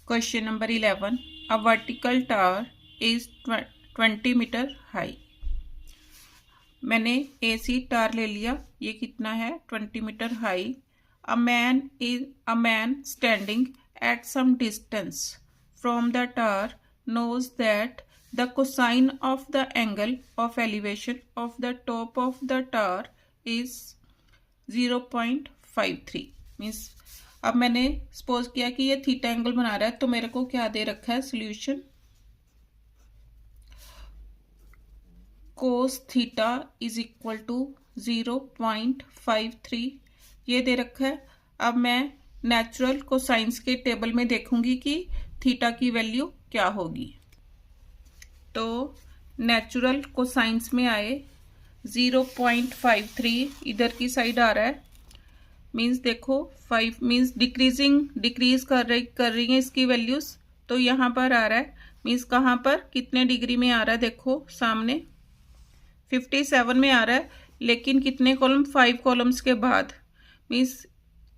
Question number 11. A vertical tower is 20 metre high. मैंने AC tower ले लिया. ये कितना है? 20 metre high. A man standing at some distance from the tower knows that the cosine of the angle of elevation of the top of the tower is 0.53. Means अब मैंने suppose किया कि ये थीटा एंगल बना रहा है, तो मेरे को क्या दे रखा है solution. Cos theta is equal to 0.53 ये दे रखा है. अब मैं नेचुरल कोसाइंस के टेबल में देखूंगी कि थीटा की वैल्यू क्या होगी. तो नेचुरल कोसाइंस में आए 0.53 इधर की साइड आ रहा है. मीन्स देखो 5 मीन्स डिक्रीज कर रही है इसकी वैल्यूज. तो यहाँ पर आ रहा है. मीन्स कहाँ पर कितने डिग्री में आ रहा है? देखो सामने 57 में आ रहा है. लेकिन कितने कॉलम? 5 कॉलम्स के बाद. मीन्स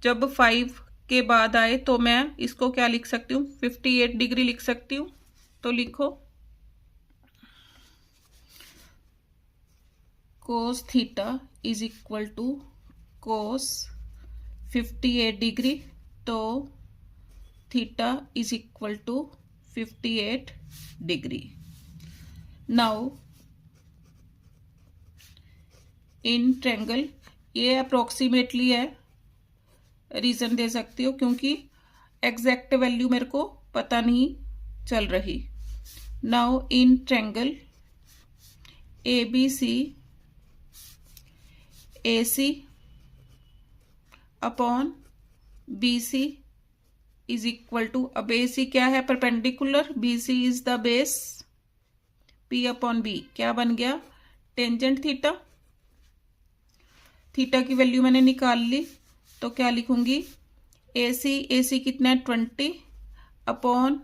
जब 5 के बाद आए तो मैं इसको क्या लिख सकती हूँ? 58 डिग्री लिख सकती हूँ. तो लिखो cos theta is equal to cos 58 degree. तो theta is equal to 58 degree. Now in triangle, ये अप्रोक्सीमेटली है, रीजन दे सकती हो क्योंकि एग्जैक्ट वैल्यू मेरे को पता नहीं चल रही. Now in triangle ABC AC upon BC is equal to, अब AC क्या है? Perpendicular. BC is the base. P upon B क्या बन गया? Tangent theta. थीटा की वैल्यू मैंने निकाल ली. तो क्या लिखूंगी? AC कितना है? 20 upon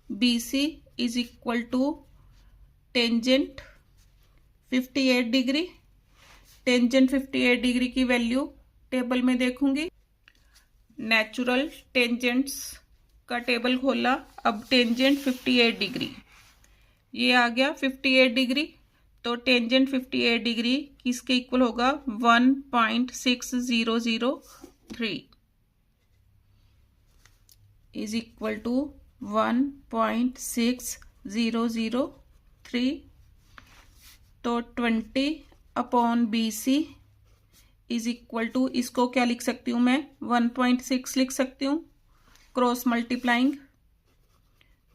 BC is equal to tangent 58 degree. Tangent 58 degree की वैल्यू टेबल में देखूंगी. नेचुरल टेंजेंट्स का टेबल खोला. अब टेंजेंट 58 डिग्री ये आ गया 58 डिग्री. तो टेंजेंट 58 डिग्री किसके इक्वल होगा? 1.6003 इज इक्वल टू 1.6003. तो 20 upon BC is equal to, इसको क्या लिख सकती हूँ मैं? 1.6 लिख सकती हूँ. Cross multiplying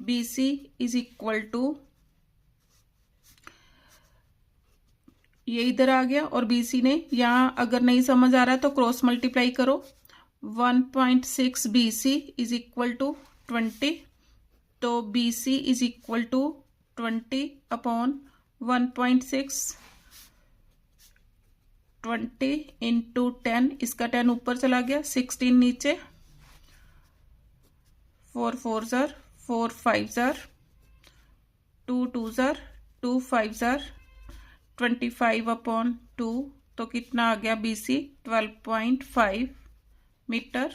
BC is equal to, ये इधर आ गया और BC ने यहाँ, अगर नहीं समझ आ रहा है तो क्रॉस मल्टीप्लाई करो. 1.6 BC इज इक्वल टू 20. तो BC is equal to 20 upon 1.6. 20 into 10, इसका 10 ऊपर चला गया, 16 नीचे. 4 4 जार 4 5 जार 2 2 जार 2 5 जार 25 अपॉन 2. तो कितना आ गया? BC 12.5 metre.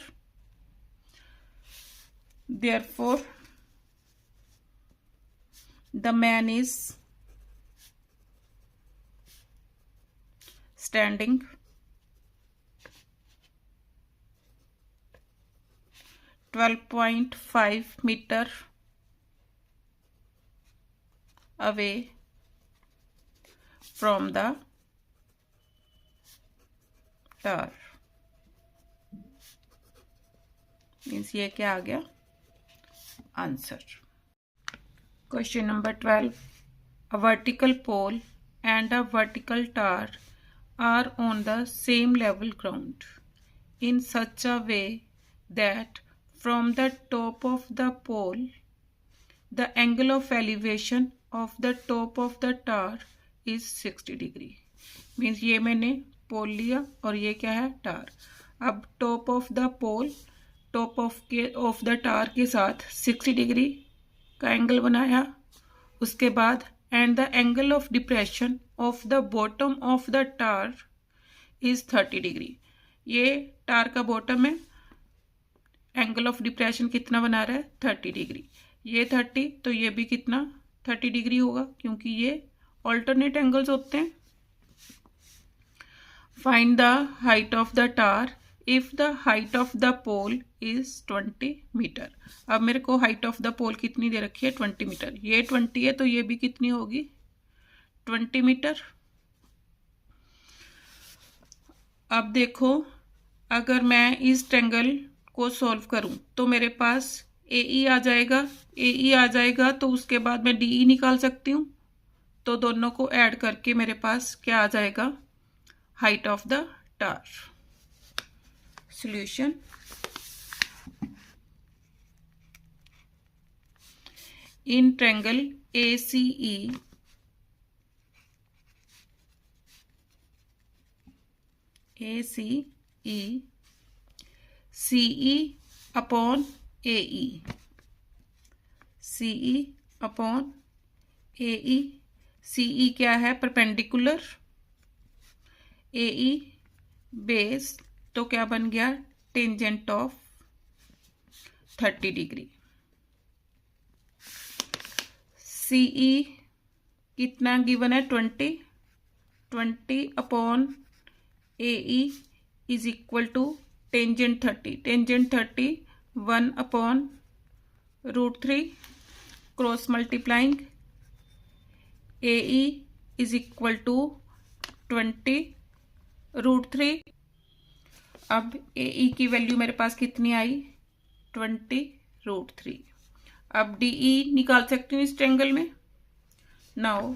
Therefore the man is standing 12.5 meter away from the tower. Means ये क्या आ गया? Answer. Question number 12. A vertical pole and a vertical tower are on the same level ground in such a way that from the top of the pole the angle of elevation of the top of the tower is 60 degree. Means ये मैंने पोल लिया और ये क्या है? Tower. अब top of the pole top of the tower के साथ 60 डिग्री का एंगल बनाया. उसके बाद and the angle of depression of the bottom of the tower is 30 degree. ये टावर का बॉटम है एंगल ऑफ डिप्रेशन कितना बना रहा है 30 डिग्री। ये 30 तो ये भी कितना 30 डिग्री होगा क्योंकि ये ऑल्टरनेट एंगल्स होते हैं। Find the height of the tower if the height of the pole is 20 metre. अब मेरे को हाइट ऑफ द पोल कितनी दे रखी है 20 मीटर। ये 20 है तो ये भी कितनी होगी 20 मीटर। अब देखो अगर मैं इस ट्रायंगल को सॉल्व करूं तो मेरे पास AE आ जाएगा। AE आ जाएगा तो उसके बाद मैं DE निकाल सकती हूँ। तो दोनों को ऐड करके मेरे पास क्या आ जाएगा height of the tar. Solution in triangle ACE CE upon AE CE upon AE। CE क्या है परपेंडिकुलर, AE बेस तो क्या बन गया टेंजेंट ऑफ 30 डिग्री। CE कितना गिवन है 20 upon AE is equal to tangent 30 1 upon √3 cross multiplying AE is equal to 20 √3। अब AE की वैल्यू मेरे पास कितनी आई 20 √3। अब DE निकाल सकती हूँ इस ट्रायंगल में। Now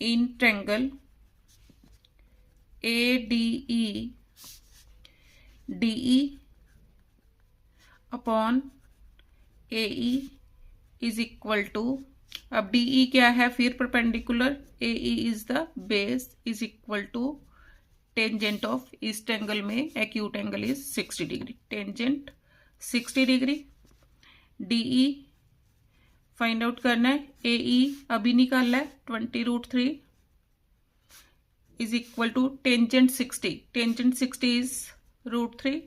in triangle ADE DE upon AE is equal to, अब DE क्या है फिर perpendicular, AE is the base is equal to tangent of इस ट्रायंगल में acute angle is 60 degree, tangent 60 degree. DE find out करना है, AE अभी निकालना है 20 √3 is equal to tangent 60 is √3।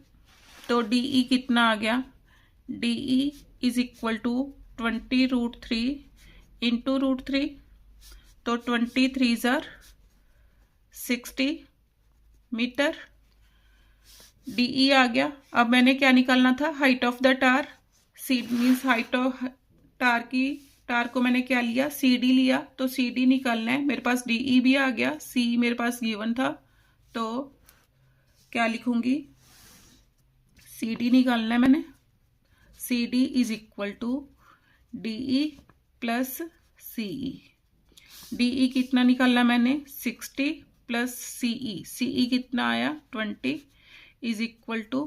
तो DE कितना आ गया DE is equal to 20 √3 into √3 तो 23 जार 60 मीटर। DE आ गया। अब मैंने क्या निकालना था height of the tower. C means height of tower को मैंने क्या लिया CD लिया तो CD निकालना है। मेरे पास DE भी आ गया, C मेरे पास गिवन था तो क्या लिखूंगी CD निकालना है मैंने। CD is equal to DE plus CE। DE कितना निकालना मैंने 60 प्लस CE कितना आया 20 is equal to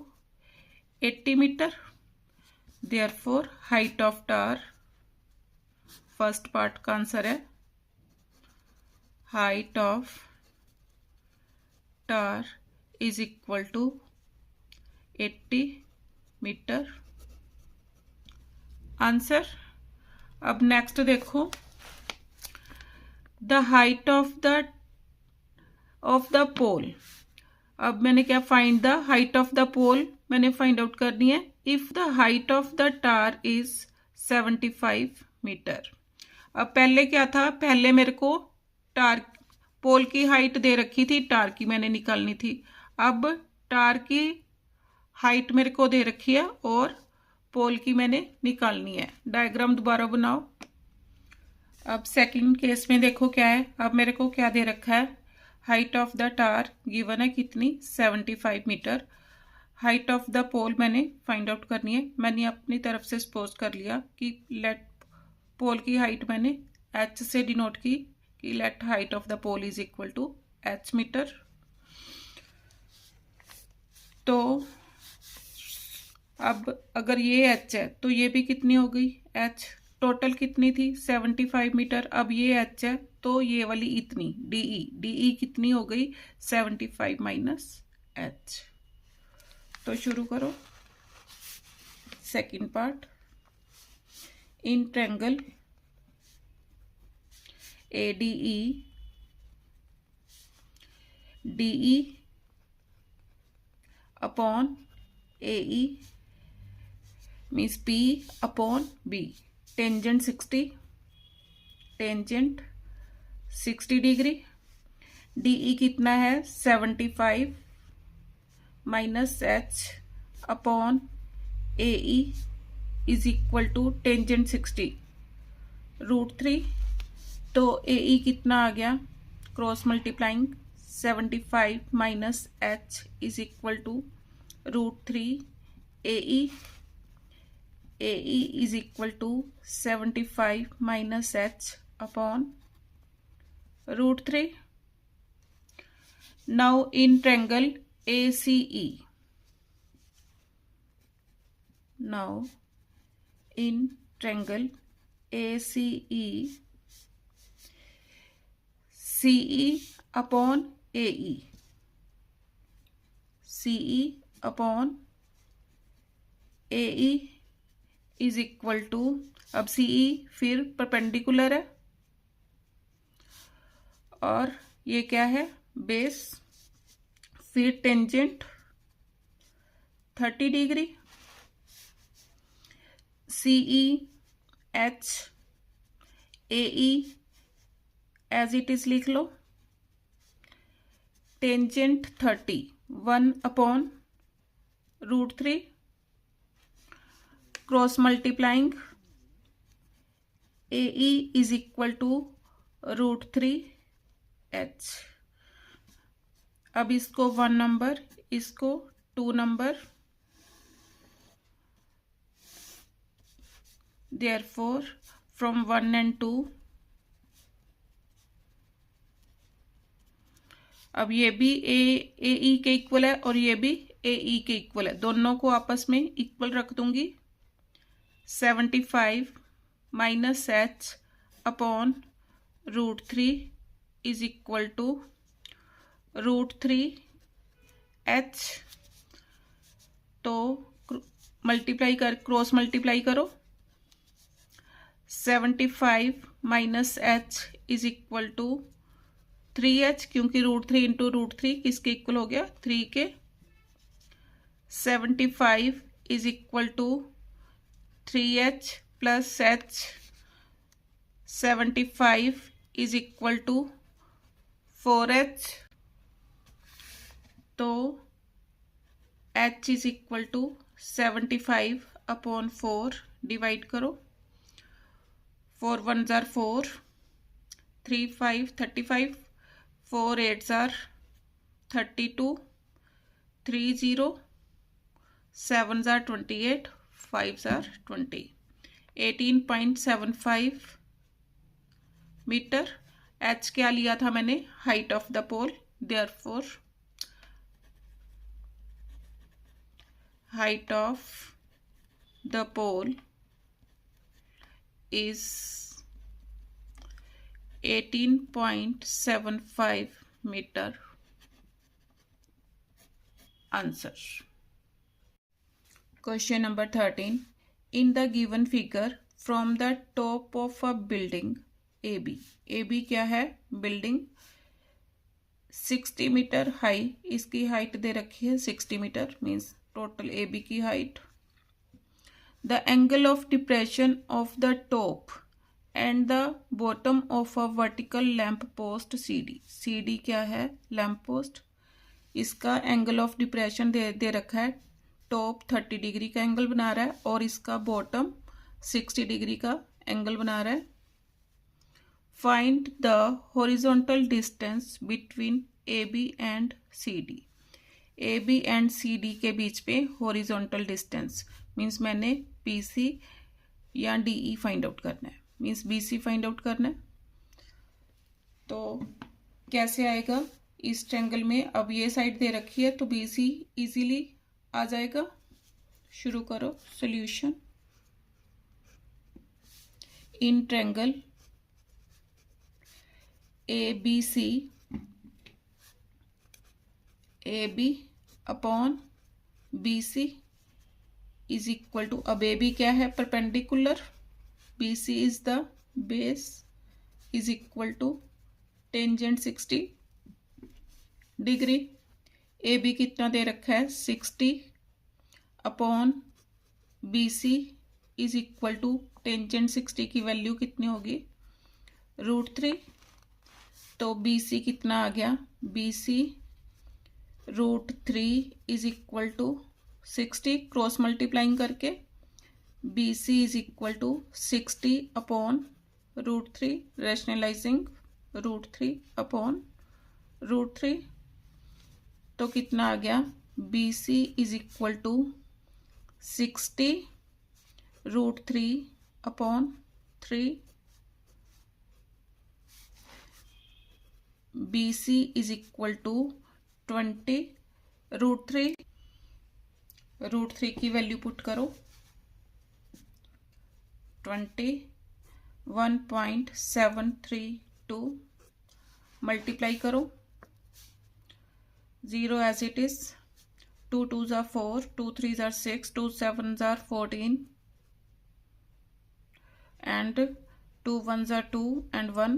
80 metre. Therefore height of tower, first part का आंसर है height of tower is equal to 80 metre answer. अब नेक्स्ट देखो the height of the pole. अब मैंने क्या find the height of the pole मैंने find out करनी है। If the height of the tower is 75 metre. अब पहले क्या था, पहले मेरे को टार पोल की हाइट दे रखी थी, टार की मैंने निकालनी थी। अब टार की हाइट मेरे को दे रखी है और पोल की मैंने निकालनी है। डायग्राम दोबारा बनाओ। अब सेकंड केस में देखो क्या है। अब मेरे को क्या दे रखा है height of the tar given है कितनी 75 metre. Height of the pole मैंने फाइंड आउट करनी है। मैंने अपनी तरफ से सपोज कर लिया कि लेट पोल की हाइट मैंने H से डिनोट की कि let height of the pole is equal to H metre. तो अब अगर ये H है तो ये भी कितनी हो गई H। टोटल कितनी थी 75 मीटर। अब ये H है तो ये वाली इतनी DE कितनी हो गई 75 माइनस H। तो शुरू करो second part. In triangle ADE DE upon AE means P upon B। Tangent 60 degree. DE कितना है 75 minus H upon AE is equal to tangent 60 √3। तो AE कितना आ गया, cross multiplying 75 minus H is equal to √3 AE। AE is equal to 75 minus H upon √3। Now in triangle ACE, now in triangle ACE, CE upon AE, CE upon AE is equal to, अब CE फिर perpendicular है और ये क्या है base, फिर tangent 30 degree. CE H AE as it is लिख लो। Tangent 30 1 upon √3 cross multiplying AE is equal to √3 H। अब इसको 1 नंबर, इसको 2 नंबर, therefore from 1 and 2, अब ये भी AE के इक्वल है और ये भी AE के इक्वल है, दोनों को आपस में इक्वल रख दूंगी। 75 minus H upon √3 is equal to √3 H। तो मल्टीप्लाई कर, क्रॉस मल्टीप्लाई करो। 75 minus H is equal to 3H, क्योंकि √3 इंटू √3 किसके इक्वल हो गया 3 के। 75 is equal to 3H plus H। 75 is equal to 4H। तो H is equal to 75 upon 4, divide करो। 4 1s are 4, 3 5 35, 4 8s are 32, 3 0, 7s are 28, 5s are 20, 18.75 metre. H क्या लिया था मैंने, height of the pole, therefore height of the pole is 18.75 meter. Answer. Question number 13. In the given figure, from the top of a building AB, AB क्या है building 60 metre high, इसकी height दे रखी है 60 metre, means total AB की height. The angle of depression of the top and the bottom of a vertical lamp post CD, CD क्या है lamp post, इसका angle of depression दे रखा है। टॉप 30 डिग्री का एंगल बना रहा है और इसका बॉटम 60 डिग्री का एंगल बना रहा है। Find the horizontal distance between AB and CD, AB and CD के बीच पे हॉरिजॉन्टल डिस्टेंस मीन्स मैंने BC या DE फाइंड आउट करना है, मीन्स BC फाइंड आउट करना है। तो कैसे आएगा इस ट्रायंगल में, अब ये साइड दे रखी है तो BC इजीली आ जाएगा। शुरू करो solution. In triangle ABC, AB upon BC is equal to, अब AB क्या है perpendicular, BC is the base, is equal to tangent 60 degree. A B कितना दे रखा है 60 upon B C is equal to tangent 60 की वैल्यू कितनी होगी √3। तो बी सी कितना आ गया B C √3 is equal to 60 cross multiplying करके B C is equal to 60 upon √3 rationalising √3 upon √3। तो कितना आ गया B C is equal to 60 √3 upon 3। B C is equal to 20 √3 की वैल्यू पुट करो 21.732 मल्टीप्लाई करो 0 as it is 2 2s are 4 2 3s are 6 2 7s are 14 and 2 1s are 2 and 1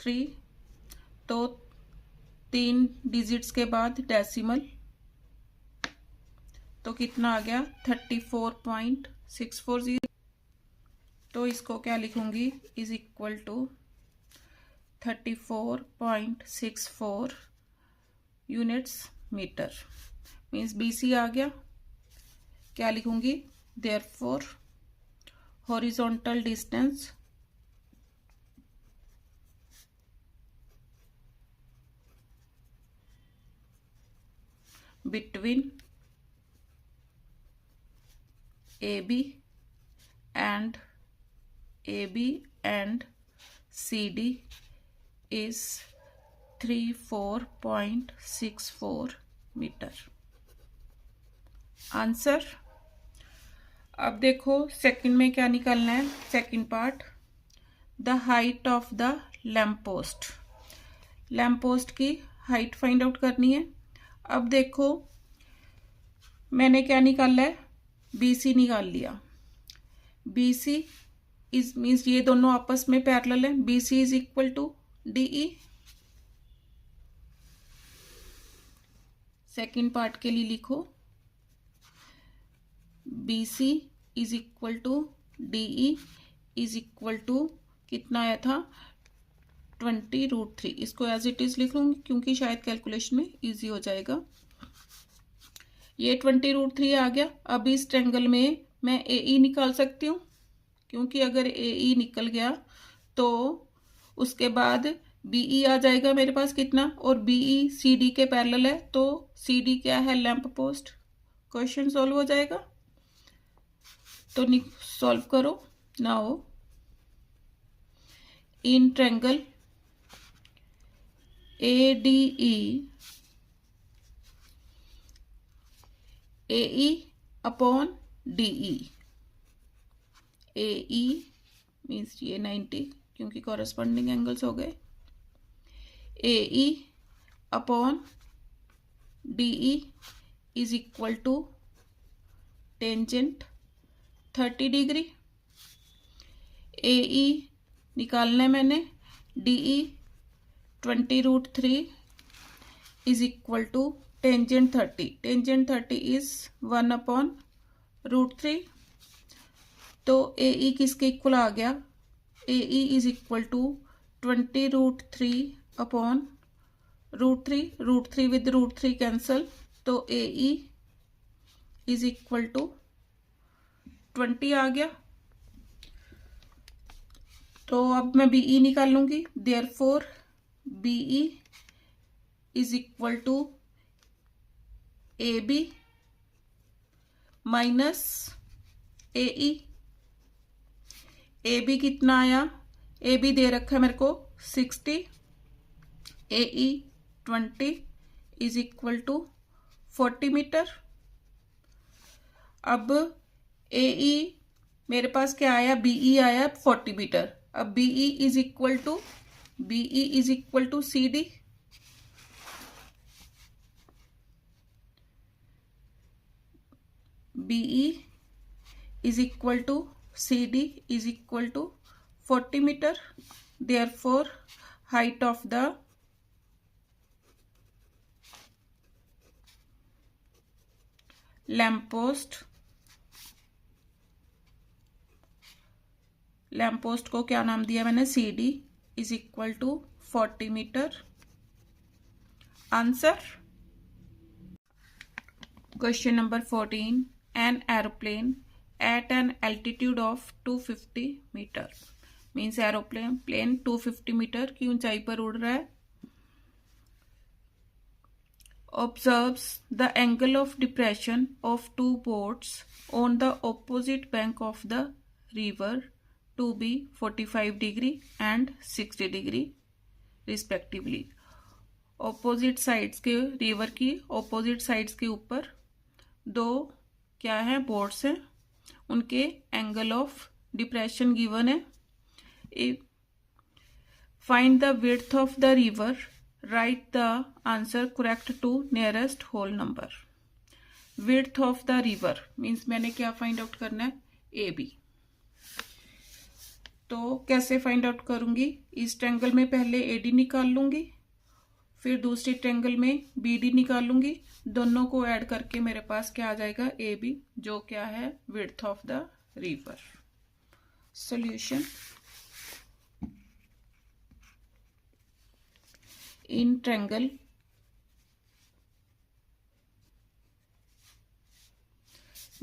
3। तो 3 digits के बाद डेसिमल तो कितना आ गया 34.640। तो इसको क्या लिखूंगी is equal to 34.64 units metre means B C आ गया। क्या लिखूंगी therefore horizontal distance between AB and CD is 34.64 metre. Answer. अब देखो सेकंड में क्या निकालना है second part the height of the lamp post. Lamp post की हाइट फाइंड आउट करनी है। अब देखो मैंने क्या निकाला है बी सी निकाल लिया। बी सी इज मीन्स ये दोनों आपस में पैरेलल है। B C is equal to D E. Second part के लिए लिखो B C is equal to D E is equal to कितना आया था 20√3। इसको एज इट इज लिख लूंगी क्योंकि शायद कैलकुलेशन में इजी हो जाएगा। ये 20√3 आ गया। अब इस ट्रायंगल में मैं ए ई निकाल सकती हूँ क्योंकि अगर ए ई निकल गया तो उसके बाद बी ई आ जाएगा मेरे पास कितना और बी ई सी डी के पैरेलल है तो सी डी क्या है लैंप पोस्ट। क्वेश्चन सॉल्व हो जाएगा। तो सॉल्व करो now in triangle ADE AE upon DE। AE means ये 90 क्योंकि कॉरेस्पॉन्डिंग एंगल्स हो गए। AE upon DE is equal to tangent 30 degree. AE निकालना है मैंने DE 20√3 is equal to tangent 30। Tangent 30 is 1 upon √3। तो AE किसके इक्वल आ गया AE is equal to 20√3 upon √3। √3 with √3 cancel तो AE इज इक्वल टू 20 आ गया। तो अब मैं BE निकाल लूंगी। Therefore BE is equal to AB minus AE। AB कितना आया AB दे रखा है मेरे को 60 AE 20 is equal to 40 metre. अब AE मेरे पास क्या आया BE आया 40 मीटर। अब BE is equal to CD। BE is equal to CD is equal to 40 meter. Therefore, height of the lamp post को क्या नाम दिया मैंने, CD is equal to 40 metre. Answer question number 14, an aeroplane at an altitude of 250 metre, means plane 250 metre की ऊंचाई पर उड़ रहा है। Observes the angle of depression of two boats on the opposite bank of the river to be 45 degree and 60 degree respectively। Opposite sides के, river की opposite sides के ऊपर दो क्या है, बोट्स हैं, उनके एंगल ऑफ डिप्रेशन गिवन है। Find the width of the river, write the answer correct to nearest whole number. Width of the river means मैंने क्या फाइंड आउट करना है, AB। तो कैसे फाइंड आउट करूंगी, इस ट्रायंगल में पहले AD निकाल लूंगी, फिर दूसरी ट्रायंगल में BD निकाल लूंगी, दोनों को ऐड करके मेरे पास क्या आ जाएगा, AB, जो क्या है width of the river. Solution, in triangle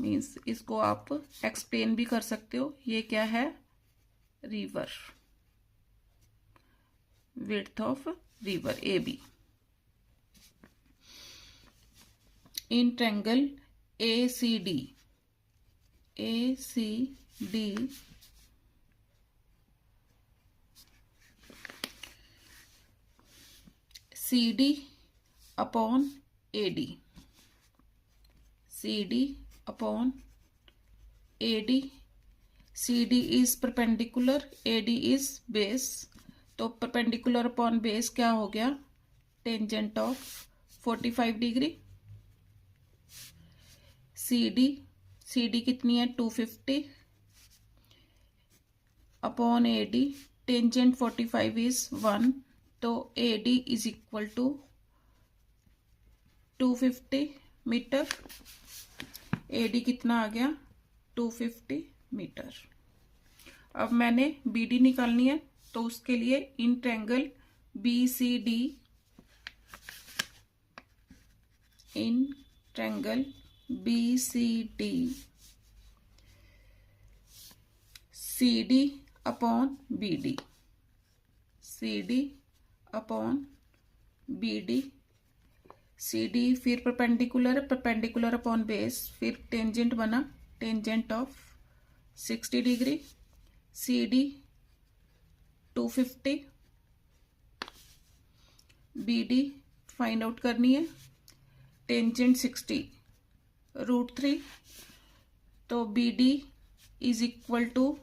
means इसको आप एक्सप्लेन भी कर सकते हो, ये क्या है, river, width of river AB। In triangle ACD CD upon AD, CD upon AD, CD is perpendicular, AD is base, तो perpendicular upon base क्या हो गया, टेंजेंट ऑफ 45 डिग्री। CD कितनी है, 250 अपॉन AD, टेंजेंट 45 इज 1, तो AD is equal to 250 metre. AD कितना आ गया, 250 मीटर। अब मैंने BD निकालनी है, तो उसके लिए in triangle BCD, in triangle BCD CD upon BD, CD upon BD, CD फिर परपेंडिकुलर अपॉन बेस, फिर टेंजेंट बना, tangent of 60 degree, CD 250, BD find out करनी है, टेंजेंट 60 √3, तो BD is equal to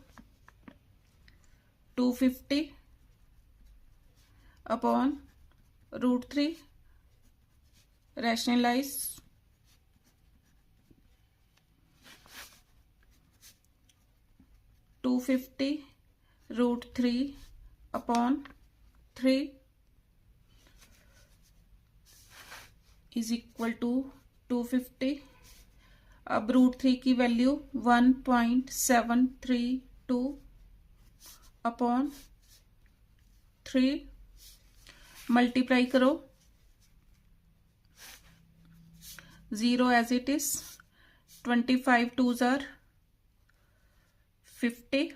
250 upon √3, rationalise, √3 upon 3 is equal to 250। अब √3 की value 1.732 upon 3, multiply करो, 0 as it is, 25 2s are 50,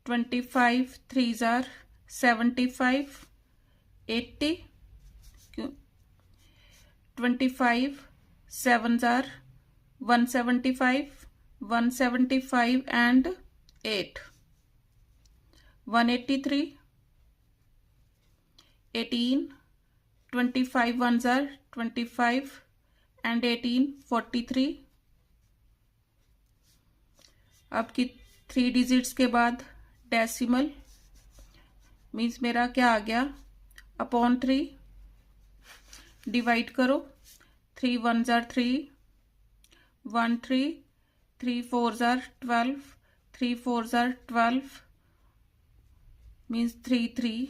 25 3s are 75, 80, 25 7s are 175, 175 and 8, 183, 18, 25 1s are 25 and 18, 43। अब की 3 digits के बाद डेसिमल, मीन्स मेरा क्या आ गया, अपॉन 3, डिवाइड करो, 3 1s are 3, 1 3, 3 4s are 12, 3 4s are 12, means 3 3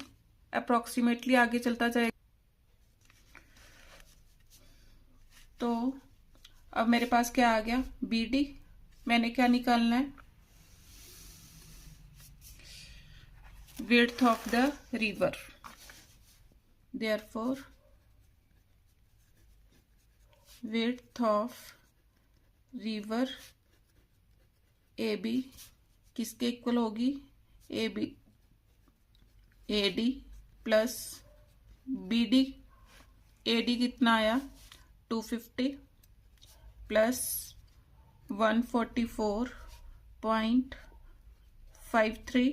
approximately आगे चलता जाएगा। तो अब मेरे पास क्या आ गया, BD। मैंने क्या निकालना है, width of the river। therefore width of river AB किसके इक्वल होगी, AB AD plus BD। AD कितना आया 250 प्लस 144.53,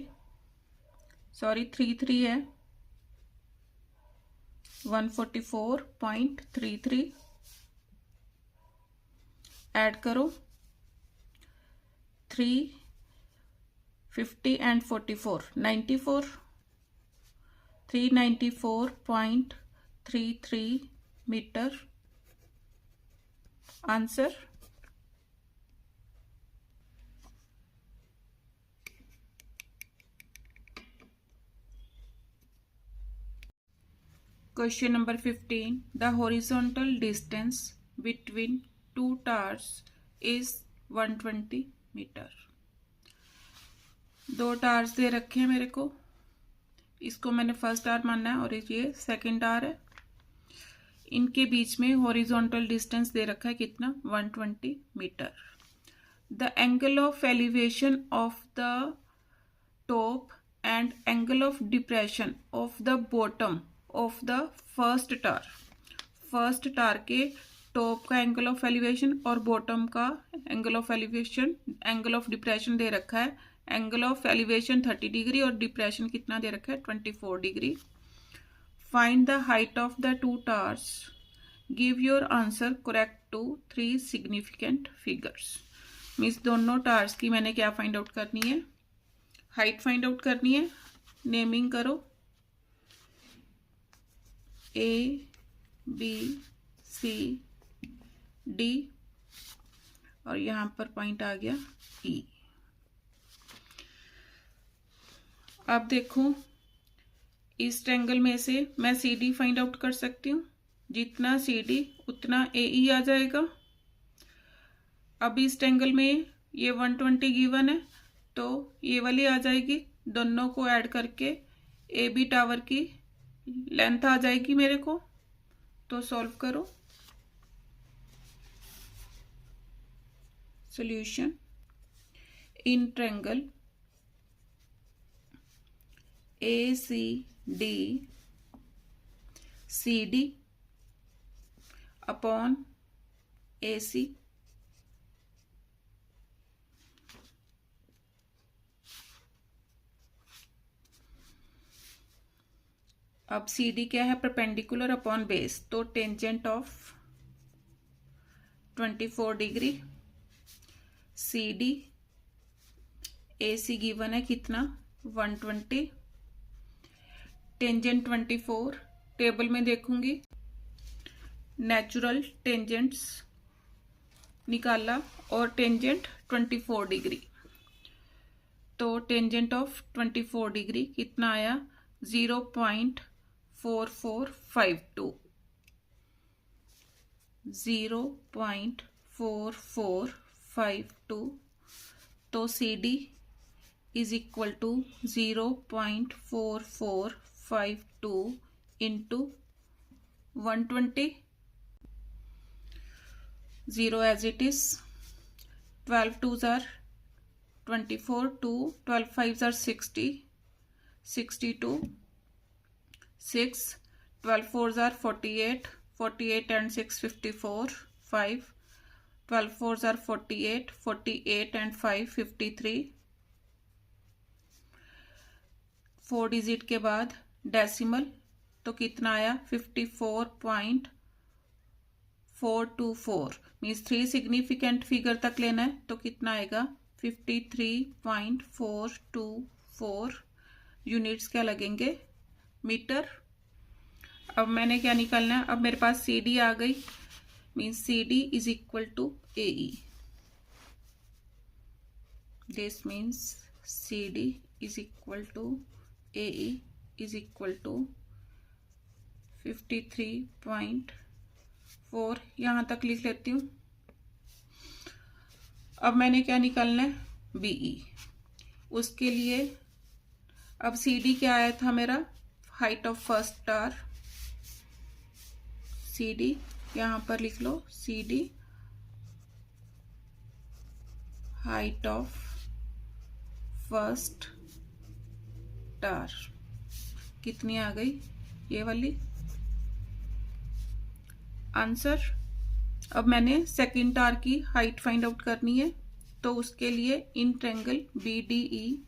सॉरी 33 है, 144.33 ऐड करो, 350 and 44 94, 394.33 metre answer. Question number 15. The horizontal distance between two towers is 120 metre. दो towers दे रखे हैं मेरे को, इसको मैंने फर्स्ट टावर मानना है और ये सेकंड टावर है। इनके बीच में हॉरिजॉन्टल डिस्टेंस दे रखा है कितना, 120 metre. The angle of elevation of the top and angle of depression of the bottom of the first tower. First tower के टॉप का एंगल ऑफ एलिवेशन और बॉटम का angle of elevation, angle of depression दे रखा है। Angle of elevation 30 degree और depression कितना दे रखा है, 24 degree. Find the height of the two towers, give your answer correct to 3 significant figures. Means दोनों टावर्स की मैंने क्या फाइंड आउट करनी है, हाइट फाइंड आउट करनी है। नेमिंग करो, ABCD और यहां पर पॉइंट आ गया E। अब देखो इस ट्रायंगल में से मैं CD फाइंड आउट कर सकती हूँ, जितना CD उतना AE आ जाएगा। अब इस ट्रायंगल में ये 120 गिवन है तो ये वाली आ जाएगी, दोनों को ऐड करके AB टावर की लेंथ आ जाएगी मेरे को। तो सॉल्व करो, solution. In triangle ACD CD upon AC अब CD क्या है, परपेंडिकुलर अपॉन बेस, तो tangent of 24 degree. CD AC given है कितना, 120, टेंजेंट 24। टेबल में देखूंगी, नेचुरल टेंजेंट्स निकाला और टेंजेंट 24 डिग्री, तो टेंजेंट ऑफ 24 डिग्री कितना आया, 0.4452, 0.4452। तो CD is equal to 0.4452 into 120, 0 as it is, 12 2s are 24, 2 12 5s are 60, 62, 6 12 4s are 48, 48 and 6 54, 5 12 4s are 48, 48 and 5 53, 4 digit के बाद डेसिमल, तो कितना आया 54.424। मीन्स 3 सिग्निफिकेंट फिगर तक लेना है तो कितना आएगा 53.424 यूनिट्स क्या लगेंगे, मीटर। अब मैंने क्या निकालना है, अब मेरे पास CD आ गई, means CD is equal to AE। This means CD is equal to AE is equal to 53.4, यहाँ तक लिख लेती हूँ, अब मैंने क्या निकालना है, BE। उसके लिए अब CD क्या आया था मेरा, height of first star. CD यहां पर लिख लो, CD height of first star कितनी आ गई, ये वाली आंसर। अब मैंने सेकंड स्टार की हाइट फाइंड आउट करनी है, तो उसके लिए in triangle BDE,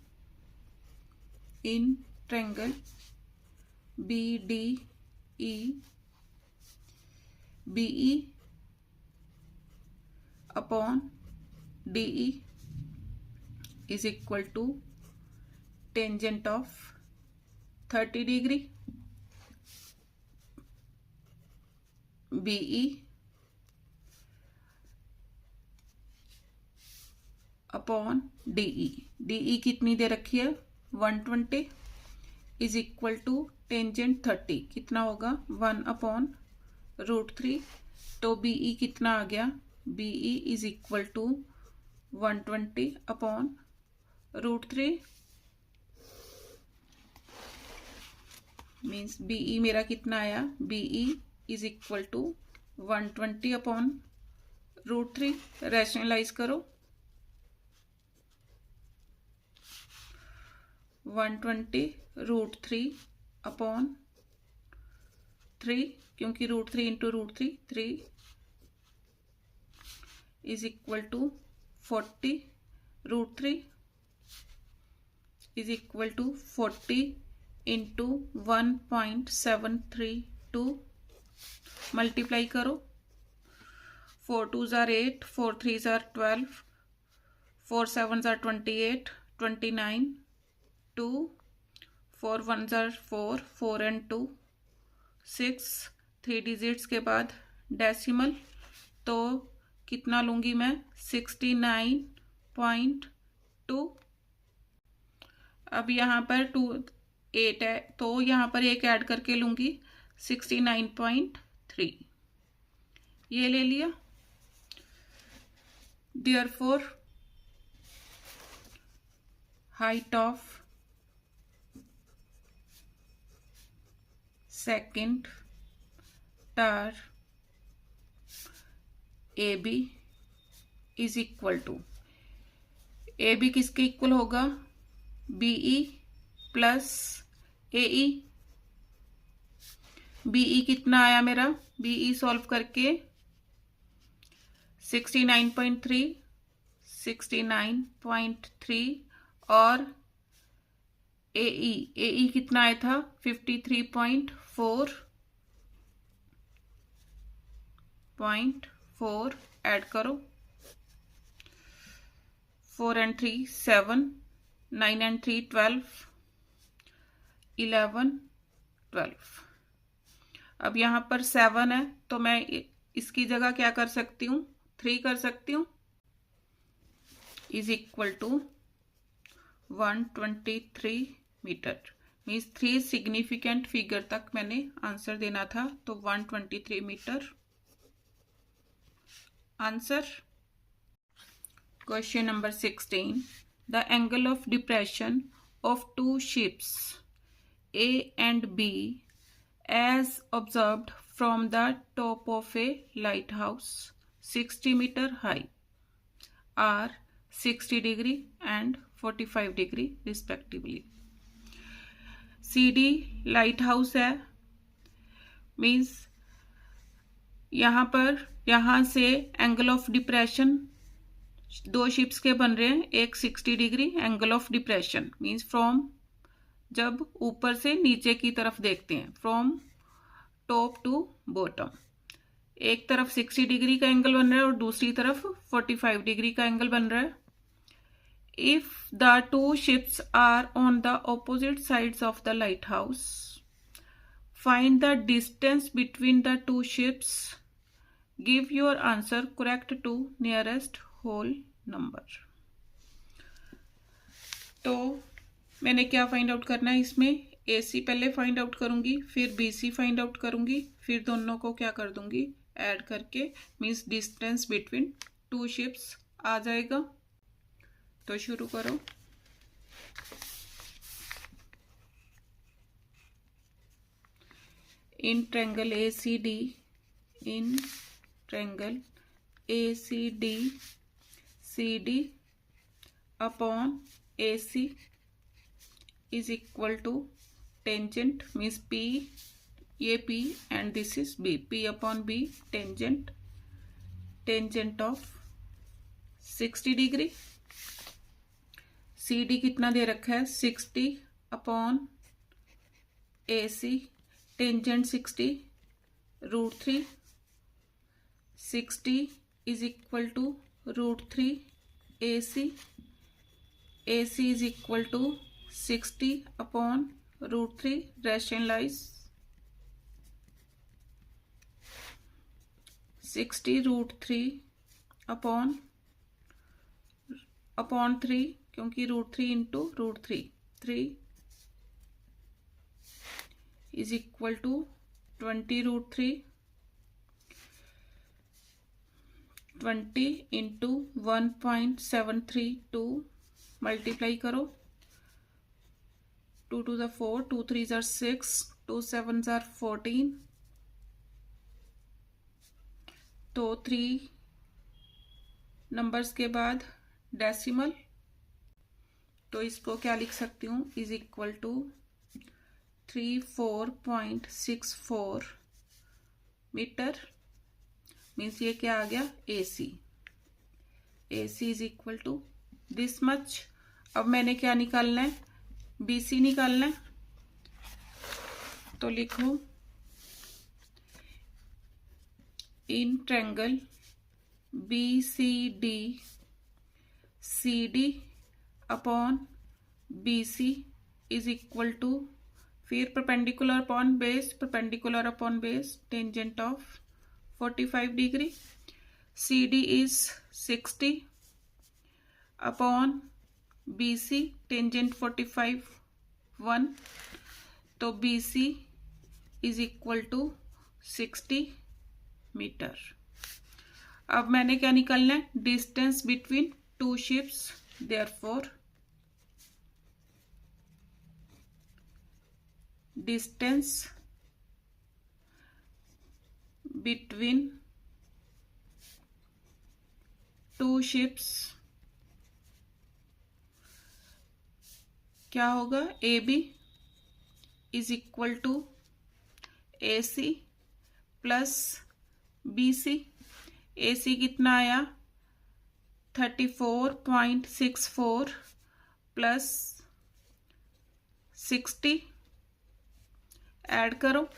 in triangle BDE BE upon DE is equal to tangent of 30 degree. BE upon DE कितनी दे रखी है, 120 इज इक्वल टू टेंजेंट 30 कितना होगा, 1/√3। तो BE कितना आ गया, BE is equal to 120/√3 means BE मेरा कितना आया, BE is equal to 120/√3। Rationalise करो, 120√3/3 क्योंकि √3 into √3 3 is equal to 40। √3 is equal to 40 into 1.732 multiply करो, 4 2s are 8, 4 3s are 12, 4 7s are 28, 29, 2 4 1s are 4, 4 and 2 6, 3 digits के बाद डेसिमल, तो कितना लूंगी मैं, 69.2। अब यहाँ पर 8 है, तो यहाँ पर एक ऐड करके लूंगी 69.3, ये ले लिया। Therefore height of second star AB is equal to, AB किसके इक्वल होगा, BE प्लस AE। BE कितना आया मेरा, BE सॉल्व करके 69.3 और AE कितना आया था, 53.4 ऐड करो, 4 and 3 7, 9 and 3 12, 11 12। अब यहाँ पर 7 है, तो मैं इसकी जगह क्या कर सकती हूँ, 3 कर सकती हूँ, is equal to 123 metre. Means 3 significant figure तक मैंने आंसर देना था, तो 123 metre answer. Question number 16, the angle of depression of 2 ships A and B as observed from the top of a lighthouse 60 meter high are 60 degree and 45 degree respectively। CD light house है, means यहाँ से angle of depression 2 ships के बन रहे हैं, एक 60 degree angle of depression means from, जब ऊपर से नीचे की तरफ देखते हैं, फ्रॉम टॉप टू बॉटम, एक तरफ 60 डिग्री का एंगल बन रहा है और दूसरी तरफ 45 डिग्री का एंगल बन रहा है। If the 2 ships are on the opposite sides of the lighthouse, find the distance between the 2 ships, give your answer correct to nearest whole number। तो मैंने क्या फाइंड आउट करना है, इसमें AC पहले फाइंड आउट करूंगी, फिर BC फाइंड आउट करूंगी, फिर दोनों को क्या कर दूंगी, ऐड करके, मीन्स डिस्टेंस बिटवीन 2 ships आ जाएगा। तो शुरू करो। In triangle ACD, in triangle ACD CD upon AC is equal to tangent means P, ये P and this is B, P upon B tangent of 60 degree. CD कितना दे रखा है 60 upon AC tangent 60 √3, 60 is equal to √3 AC, AC is equal to 60 upon √3, rationalize 60 √3 upon 3 क्योंकि √3 into √3 3 is equal to 20 √3, 20 into 1.732 multiply करो। 2 to the 4, 2 3s are 6, 2 7s are 14। तो 3 numbers के बाद decimal, तो इसको क्या लिख सकती हूँ is equal to 34.64 metre. Means ये क्या आ गया AC, AC is equal to this much. अब मैंने क्या निकालना है BC निकालना है। तो लिखो इन ट्रायंगल BCD CD अपॉन BC इज इक्वल टू, फिर perpendicular upon base, perpendicular upon base tangent of 45 degree. CD is 60 upon BC tangent 45 1, तो BC is equal to 60 metre. अब मैंने क्या निकालना है distance between two ships, therefore distance between two ships क्या होगा AB is equal to AC plus BC। AC कितना आया 34.64 प्लस 60, ऐड करो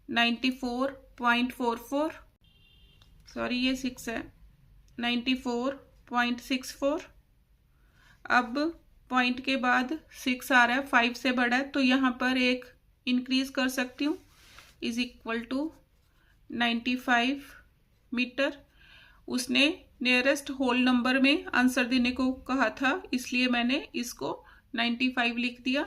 94.44, सॉरी ये 6 है 94.64। अब पॉइंट के बाद 6 आ रहा है, 5 से बड़ा है, तो यहाँ पर एक इंक्रीज कर सकती हूँ इज इक्वल टू 95 मीटर। उसने नियरेस्ट होल नंबर में आंसर देने को कहा था, इसलिए मैंने इसको 95 लिख दिया।